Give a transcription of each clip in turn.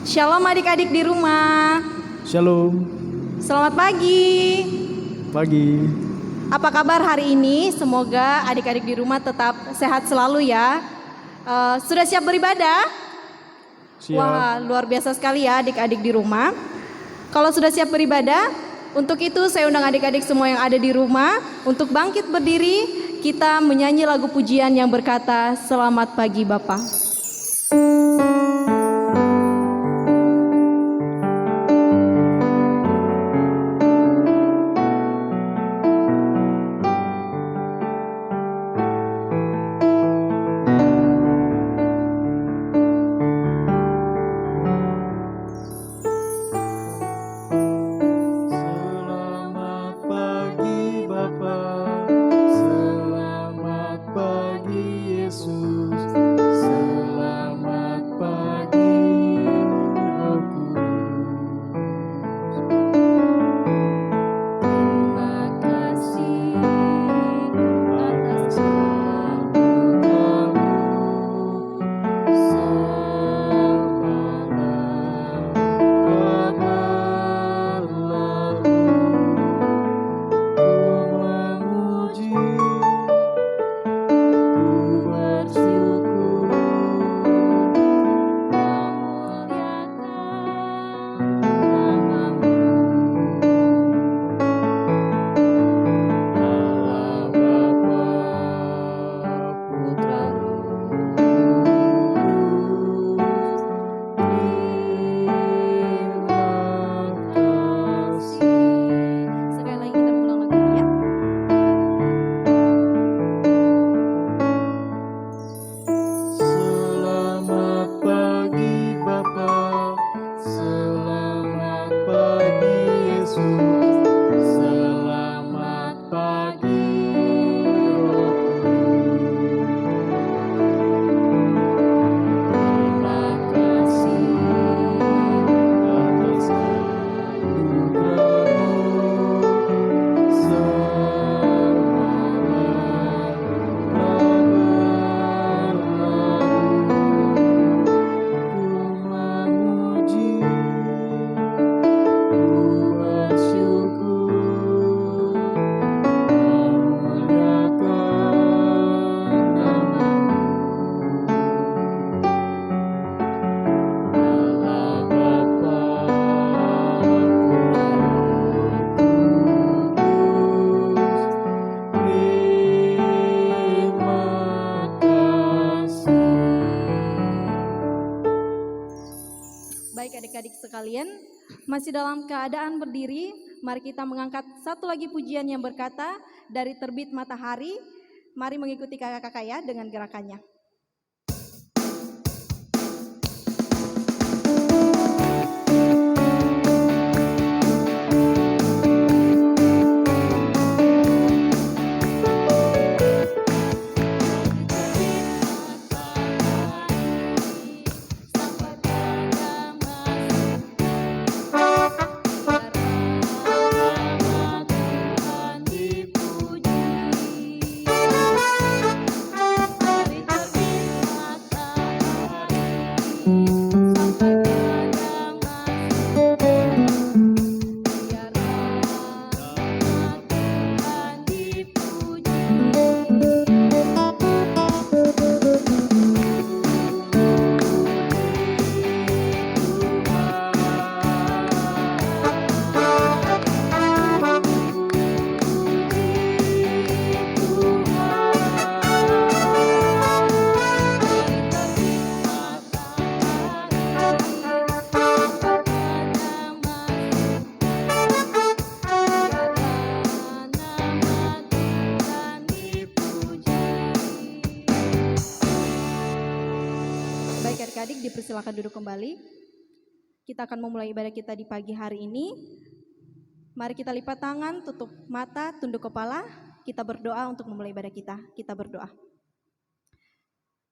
Shalom adik-adik di rumah. Shalom, Selamat pagi. pagi. Apa kabar hari ini? Semoga adik-adik di rumah tetap sehat selalu ya. Sudah siap beribadah? Siap. Wah, luar biasa sekali ya adik-adik di rumah. Kalau sudah siap beribadah, untuk itu saya undang adik-adik semua yang ada di rumah untuk bangkit berdiri. Kita menyanyi lagu pujian yang berkata, "Selamat pagi Bapa." Selamat pagi Bapa, selamat pagi Yesus, selamat pagi Roh Kudus. Terima kasih atas anugerah-Mu. Sekali lagi kita ulang lagu ini ya. Selamat pagi Bapa, selamat pagi Yesus, selamat pagi Roh Kudus. Terima kasih atas anugerah-Mu. Baik adik-adik sekalian, masih dalam keadaan berdiri, mari kita mengangkat satu lagi pujian yang berkata, "Dari terbit matahari." Mari mengikuti kakak-kakak ya dengan gerakannya. Baik adik-adik, dipersilakan duduk kembali. Kita akan memulai ibadah kita di pagi hari ini. Mari kita lipat tangan, tutup mata, tunduk kepala. Kita berdoa untuk memulai ibadah kita. Kita berdoa.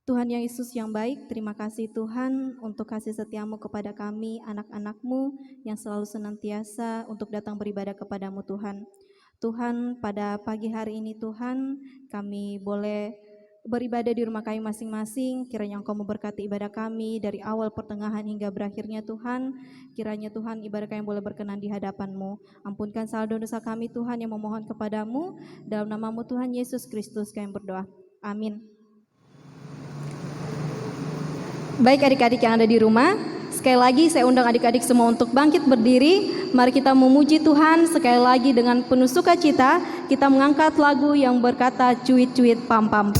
Tuhan yang Yesus yang baik, terima kasih Tuhan untuk kasih setiamu kepada kami, anak-anakmu yang selalu senantiasa untuk datang beribadah kepadamu Tuhan. Tuhan, pada pagi hari ini Tuhan, kami boleh beribadah di rumah kami masing-masing. Kiranya Engkau memberkati ibadah kami dari awal, pertengahan, hingga berakhirnya Tuhan. Kiranya Tuhan ibadah kami boleh berkenan di hadapan-Mu. Ampunkan saldo dosa kami Tuhan yang memohon kepadamu. Dalam nama-Mu Tuhan Yesus Kristus kami berdoa. Amin. Baik adik-adik yang ada di rumah, sekali lagi saya undang adik-adik semua untuk bangkit berdiri. Mari kita memuji Tuhan sekali lagi dengan penuh sukacita. Kita mengangkat lagu yang berkata cuit-cuit pam-pam.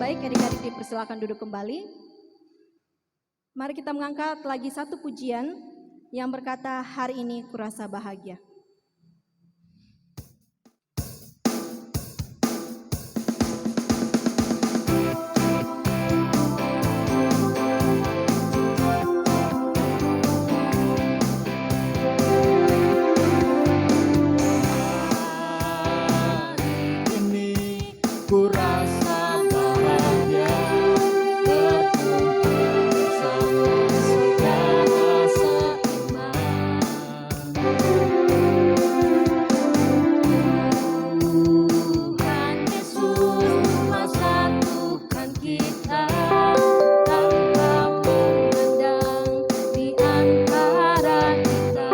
Baik adik-adik dipersilakan duduk kembali. Mari kita mengangkat lagi satu pujian yang berkata hari ini kurasa bahagia. Ku rasa bahagia berkumpul bersama saudara seiman. Tuhan Yesus mempersatukan kita tanpa memandang di antara kita.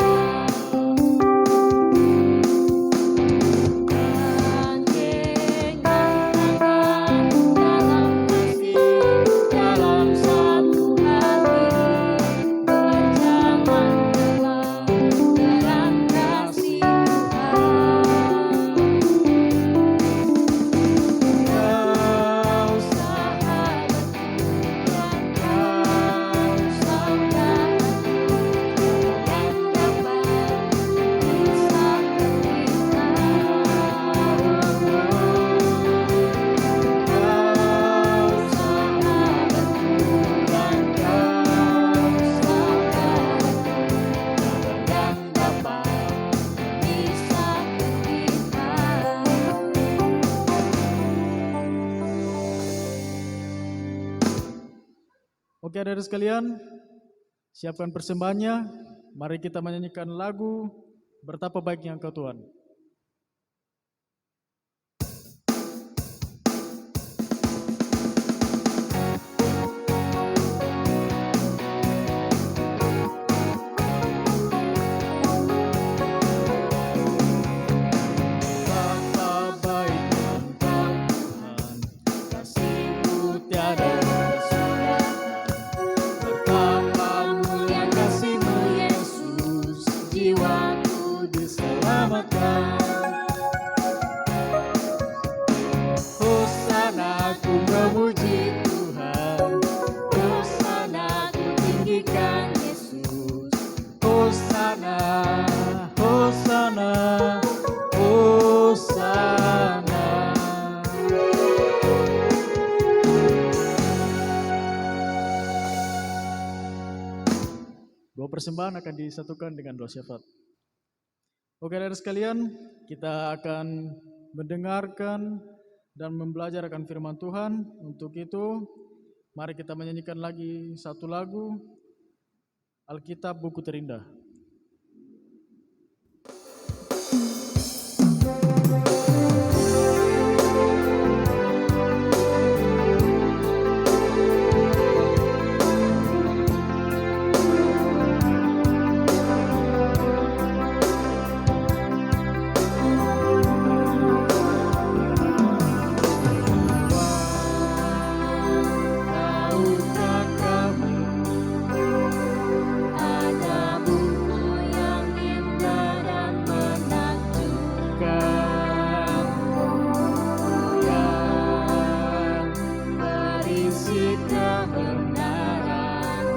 Oke adik-adik sekalian, siapkan persembahannya. Mari kita menyanyikan lagu Betapa Baiknya Engkau Tuhan. Betapa baiknya Engkau Tuhan, kasih-Mu tiada kesudahan. Betapa mulia kasih-Mu Yesus, jiwaku diselamatkan. Hosana ku memuji Tuhan, Hosana ku tinggikan Yesus. Hosana, Hosana, Hosana. Dua persembahan akan disatukan dengan doa syafaat. Oke, adik sekalian, kita akan mendengarkan dan membelajar akan firman Tuhan. Untuk itu, mari kita menyanyikan lagi satu lagu, Alkitab Buku Terindah. Tahukah kamu ada buku yang indah dan menakjubkan, yang berisi kebenaran?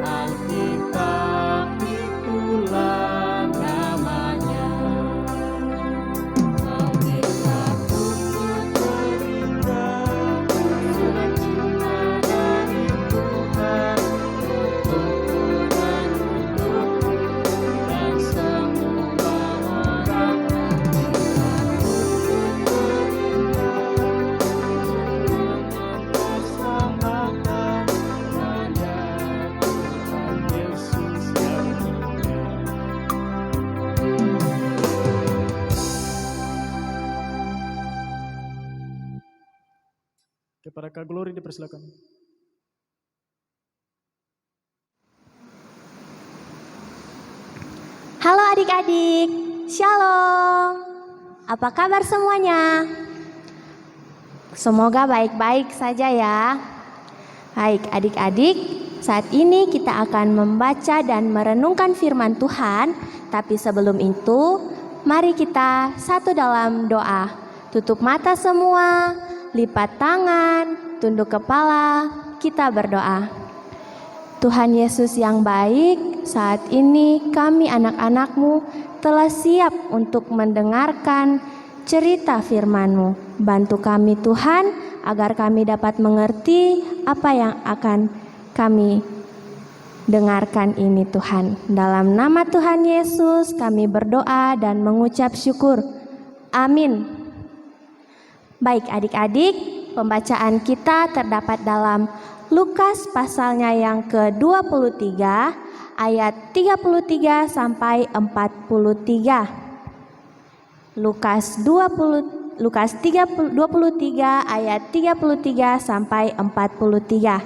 Alkitab itulah namanya. Alkitab buku terindah, surat cinta dari Tuhan untukku dan untukku dan semua orang. Alkitab buku terindah, persahabatan hanya Tuhan Yesus yang punya. Kepada Kak Glory dipersilakan. Halo adik-adik, Shalom. Apa kabar semuanya? Semoga baik-baik saja ya. Baik adik-adik, saat ini kita akan membaca dan merenungkan firman Tuhan. Tapi sebelum itu, mari kita satu dalam doa. Tutup mata semua, lipat tangan, tunduk kepala, kita berdoa. Tuhan Yesus yang baik, saat ini kami anak-anak-Mu telah siap untuk mendengarkan cerita firman-Mu. Bantu kami Tuhan, agar kami dapat mengerti apa yang akan kami dengarkan ini Tuhan. Dalam nama Tuhan Yesus kami berdoa dan mengucap syukur. Amin. Baik adik-adik, pembacaan kita terdapat dalam Lukas pasalnya yang ke-23 ayat 33 sampai 43. Lukas 23 ayat 33 sampai 43.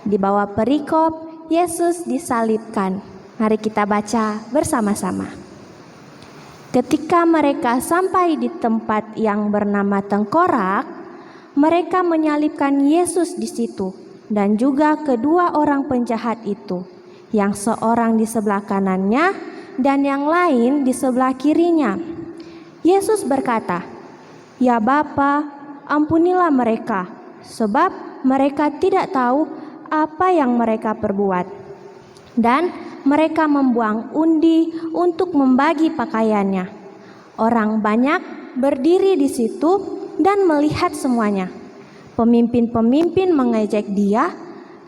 Di bawah perikop Yesus disalibkan. Mari kita baca bersama-sama. Ketika mereka sampai di tempat yang bernama Tengkorak, mereka menyalibkan Yesus di situ dan juga kedua orang penjahat itu, yang seorang di sebelah kanannya dan yang lain di sebelah kirinya. Yesus berkata, "Ya Bapa, ampunilah mereka, sebab mereka tidak tahu apa yang mereka perbuat." Dan mereka membuang undi untuk membagi pakaiannya. Orang banyak berdiri di situ dan melihat semuanya. Pemimpin-pemimpin mengejek dia,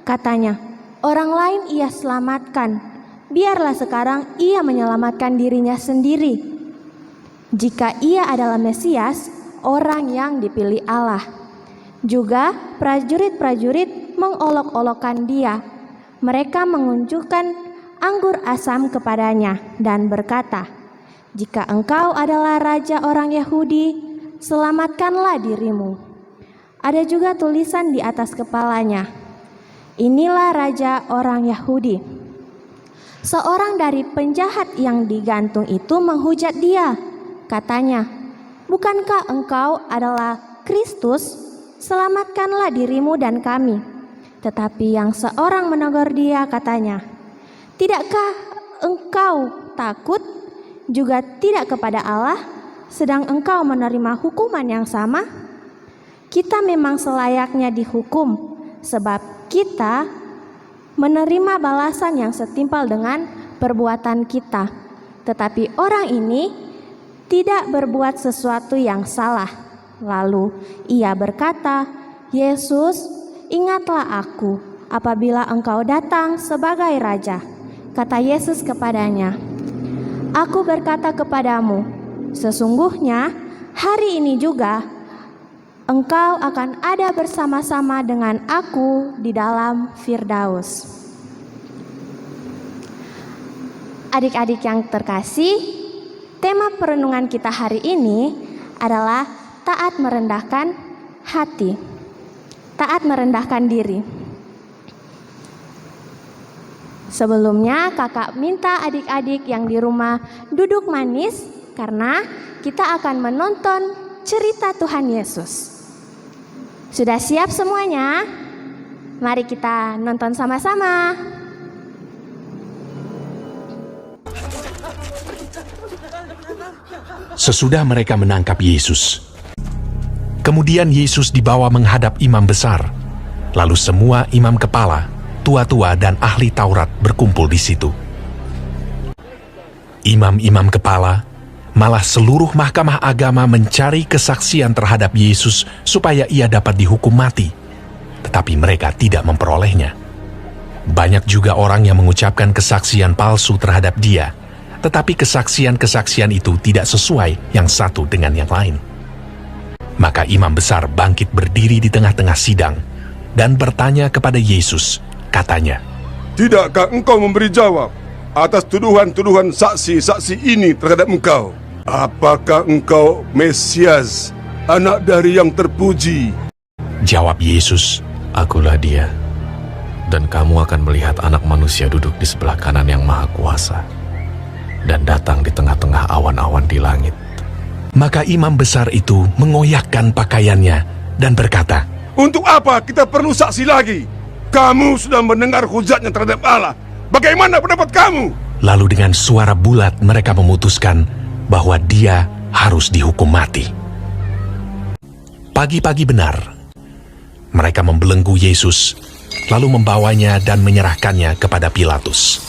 katanya, "Orang lain ia selamatkan, biarlah sekarang ia menyelamatkan dirinya sendiri. Jika ia adalah Mesias, orang yang dipilih Allah." Juga prajurit-prajurit mengolok-olokkan dia. Mereka mengunjukkan anggur asam kepadanya dan berkata, "Jika engkau adalah raja orang Yahudi, selamatkanlah dirimu." Ada juga tulisan di atas kepalanya, "Inilah raja orang Yahudi." Seorang dari penjahat yang digantung itu menghujat dia. Katanya, "Bukankah engkau adalah Kristus? Selamatkanlah dirimu dan kami." Tetapi yang seorang menegur dia, katanya, "Tidakkah engkau takut juga tidak kepada Allah, sedang engkau menerima hukuman yang sama? Kita memang selayaknya dihukum, sebab kita menerima balasan yang setimpal dengan perbuatan kita. Tetapi orang ini tidak berbuat sesuatu yang salah." Lalu ia berkata, "Yesus, ingatlah aku apabila engkau datang sebagai raja." Kata Yesus kepadanya, "Aku berkata kepadamu, sesungguhnya hari ini juga engkau akan ada bersama-sama dengan aku di dalam Firdaus. Adik-adik yang terkasih, tema perenungan kita hari ini adalah taat merendahkan hati, taat merendahkan diri. Sebelumnya kakak minta adik-adik yang di rumah duduk manis karena kita akan menonton cerita Tuhan Yesus. Sudah siap semuanya? Mari kita nonton sama-sama. Sesudah mereka menangkap Yesus, kemudian Yesus dibawa menghadap imam besar. Lalu semua imam kepala, tua-tua dan ahli Taurat berkumpul di situ. Imam-imam kepala, malah seluruh mahkamah agama mencari kesaksian terhadap Yesus supaya ia dapat dihukum mati. Tetapi mereka tidak memperolehnya. Banyak juga orang yang mengucapkan kesaksian palsu terhadap dia, tetapi kesaksian-kesaksian itu tidak sesuai yang satu dengan yang lain. Maka imam besar bangkit berdiri di tengah-tengah sidang dan bertanya kepada Yesus, katanya, "Tidakkah engkau memberi jawab atas tuduhan-tuduhan saksi-saksi ini terhadap engkau? Apakah engkau Mesias, anak dari yang terpuji?" Jawab Yesus, Akulah dia, dan kamu akan melihat anak manusia duduk di sebelah kanan yang maha kuasa, dan datang di tengah-tengah awan-awan di langit. Maka imam besar itu mengoyakkan pakaiannya dan berkata, "Untuk apa kita perlu saksi lagi? Kamu sudah mendengar hujatnya terhadap Allah. Bagaimana pendapat kamu?" Lalu dengan suara bulat mereka memutuskan bahwa dia harus dihukum mati. Pagi-pagi benar, mereka membelenggu Yesus, lalu membawanya dan menyerahkannya kepada Pilatus.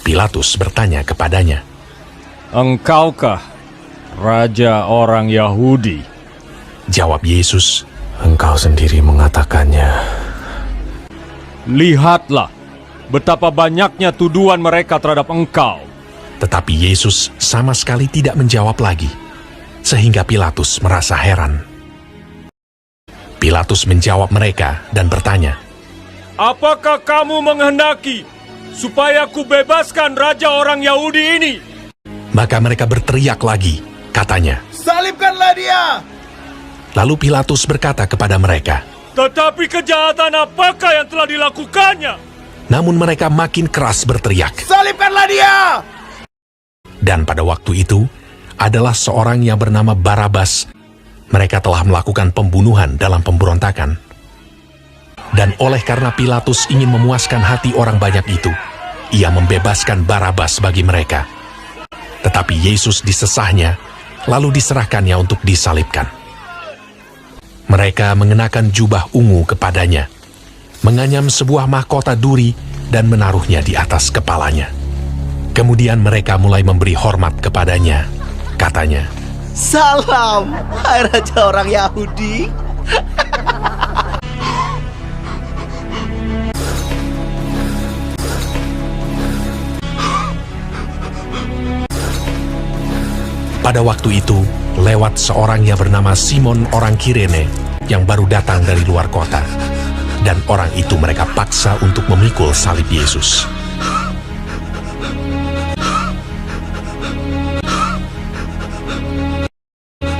Pilatus bertanya kepadanya, Engkaukah Raja orang Yahudi? Jawab Yesus, Engkau sendiri mengatakannya. Lihatlah betapa banyaknya tuduhan mereka terhadap engkau. Tetapi Yesus sama sekali tidak menjawab lagi, sehingga Pilatus merasa heran. Pilatus menjawab mereka dan bertanya, Apakah kamu menghendaki supaya ku bebaskan Raja orang Yahudi ini? Maka mereka berteriak lagi, katanya, "Salibkanlah dia!" Lalu Pilatus berkata kepada mereka, Tetapi kejahatan apakah yang telah dilakukannya? namun mereka makin keras berteriak. "Salibkanlah dia!" Dan pada waktu itu, adalah seorang yang bernama Barabas. Mereka telah melakukan pembunuhan dalam pemberontakan. Dan oleh karena Pilatus ingin memuaskan hati orang banyak itu, ia membebaskan Barabas bagi mereka. Tetapi Yesus disesahnya, lalu diserahkannya untuk disalibkan. Mereka mengenakan jubah ungu kepadanya, menganyam sebuah mahkota duri dan menaruhnya di atas kepalanya. Kemudian mereka mulai memberi hormat kepadanya. Katanya, Salam, hai Raja orang Yahudi. pada waktu itu, lewat seorang yang bernama Simon orang Kirene yang baru datang dari luar kota. Dan orang itu mereka paksa untuk memikul salib Yesus.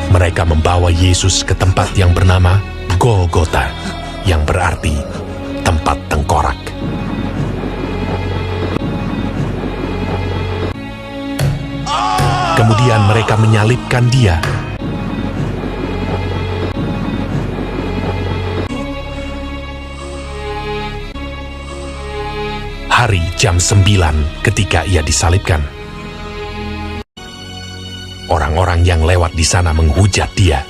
Mereka membawa Yesus ke tempat yang bernama Golgota, yang berarti tempat tengkorak. Kemudian mereka menyalibkan dia. Hari jam 9 ketika ia disalibkan. Orang-orang yang lewat di sana menghujat dia,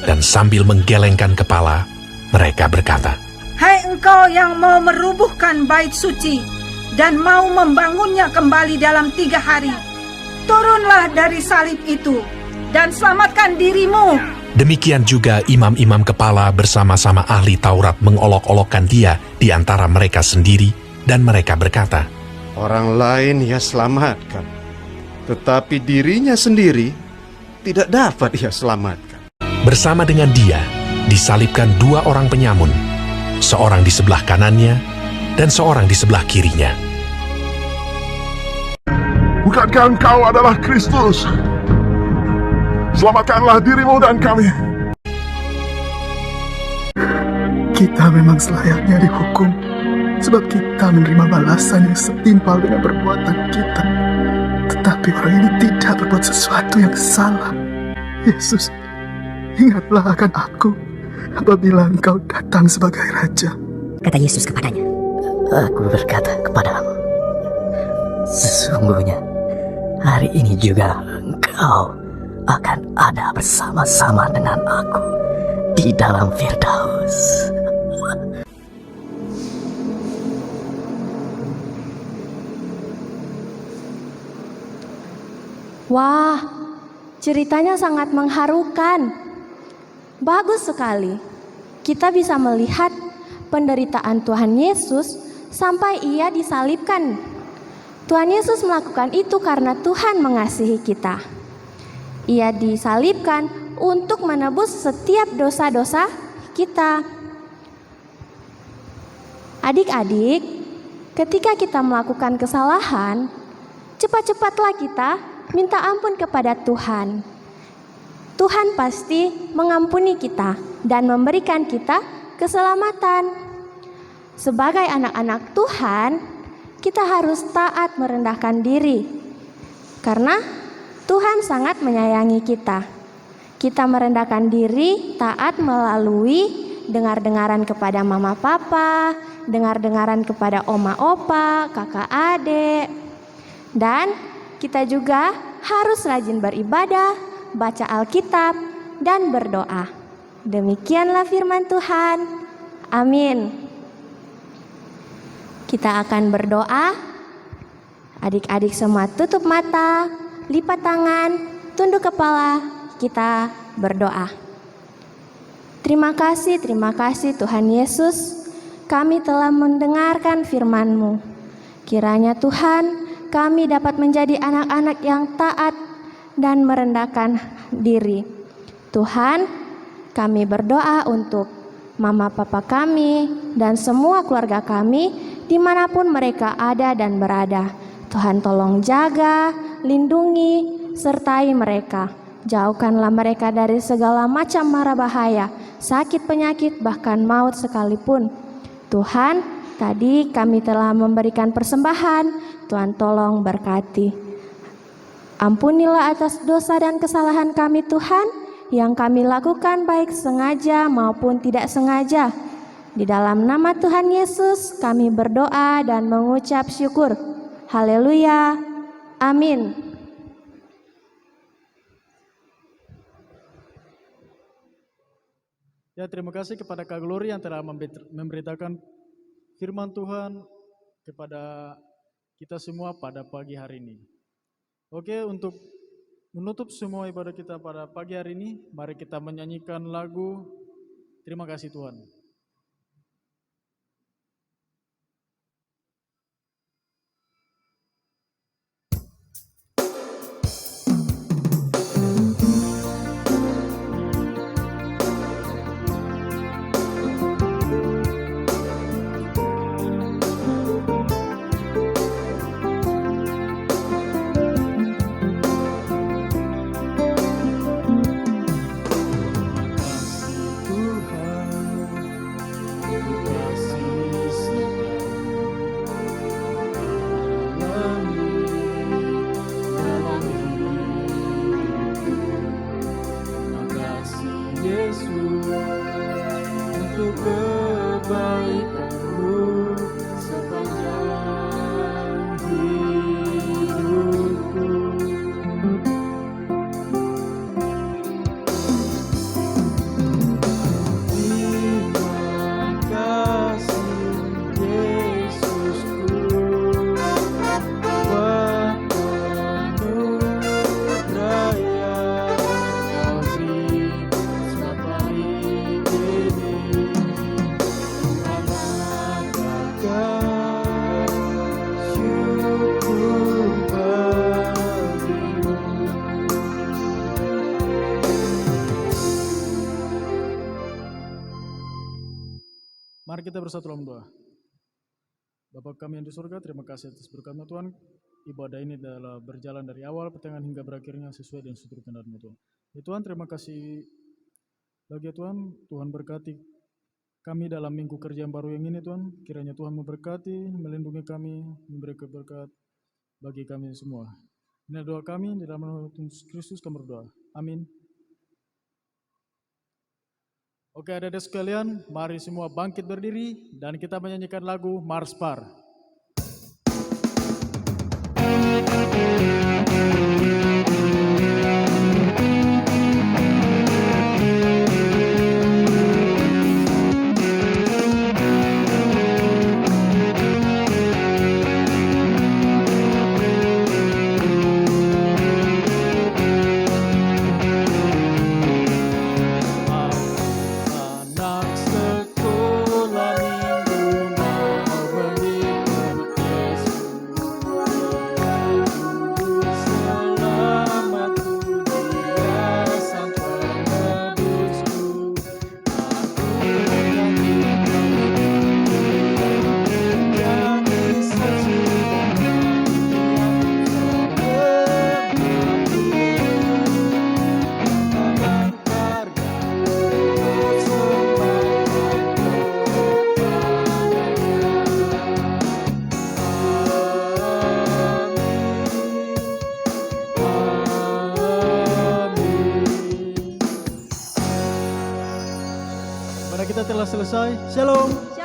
dan sambil menggelengkan kepala, mereka berkata, Hai engkau yang mau merubuhkan bait suci dan mau membangunnya kembali dalam 3 hari, turunlah dari salib itu dan selamatkan dirimu. Demikian juga imam-imam kepala bersama-sama ahli Taurat mengolok-olokkan dia di antara mereka sendiri, dan mereka berkata, Orang lain ia selamatkan, tetapi dirinya sendiri tidak dapat ia selamatkan. Bersama dengan dia disalibkan 2 orang penyamun, seorang di sebelah kanannya dan seorang di sebelah kirinya. Bukankah engkau adalah Kristus? Selamatkanlah dirimu dan kami. Kita memang selayaknya dihukum, sebab kita menerima balasan yang setimpal dengan perbuatan kita. Tetapi orang ini tidak berbuat sesuatu yang salah. Yesus, ingatlah akan aku apabila engkau datang sebagai Raja. Kata Yesus kepadanya, Aku berkata kepadamu, sesungguhnya hari ini juga engkau akan ada bersama-sama dengan aku di dalam Firdaus. Wah, ceritanya sangat mengharukan. Bagus sekali. Kita bisa melihat penderitaan Tuhan Yesus sampai ia disalibkan. Tuhan Yesus melakukan itu karena Tuhan mengasihi kita. Ia disalibkan untuk menebus setiap dosa-dosa kita. Adik-adik, ketika kita melakukan kesalahan, cepat-cepatlah kita minta ampun kepada Tuhan. Tuhan pasti mengampuni kita dan memberikan kita keselamatan. Sebagai anak-anak Tuhan, kita harus taat merendahkan diri. Karena Tuhan sangat menyayangi kita. Kita merendahkan diri, taat melalui dengar-dengaran kepada mama papa, dengar-dengaran kepada oma opa, kakak adik. Dan kita juga harus rajin beribadah, baca Alkitab, dan berdoa. Demikianlah firman Tuhan. Amin. Kita akan berdoa. Adik-adik semua tutup mata, lipat tangan, tunduk kepala, kita berdoa. Terima kasih Tuhan Yesus. Kami telah mendengarkan firman-Mu. Kiranya Tuhan, kami dapat menjadi anak-anak yang taat dan merendahkan diri. Tuhan, kami berdoa untuk mama papa kami dan semua keluarga kami dimanapun mereka ada dan berada. Tuhan tolong jaga, lindungi, sertai mereka. Jauhkanlah mereka dari segala macam mara bahaya, sakit penyakit bahkan maut sekalipun. Tuhan, tadi kami telah memberikan persembahan. Tuhan tolong berkati. Ampunilah atas dosa dan kesalahan kami Tuhan, yang kami lakukan baik sengaja maupun tidak sengaja. Di dalam nama Tuhan Yesus kami berdoa dan mengucap syukur. Haleluya. Amin. Ya, terima kasih kepada Kak Glory yang telah memberitakan firman Tuhan kepada kita semua pada pagi hari ini. Oke, untuk menutup semua ibadah kita pada pagi hari ini, mari kita menyanyikan lagu Terima Kasih Tuhan. kita bersatu dalam doa. Bapa kami yang di surga, terima kasih atas berkat-Mu Tuhan. Ibadah ini adalah berjalan dari awal, pertengahan hingga berakhirnya sesuai dengan struktur kehendak-Mu Tuhan. Ya Tuhan, terima kasih bagi Tuhan. Tuhan berkati kami dalam minggu kerja yang baru yang ini Tuhan. Kiranya Tuhan memberkati, melindungi kami, memberi berkat bagi kami semua. Ini doa kami di dalam nama Tuhan Yesus Kristus kami berdoa. Amin. Oke, adik-adik sekalian, mari semua bangkit berdiri dan kita menyanyikan lagu Mars Par. Kita telah selesai. Shalom.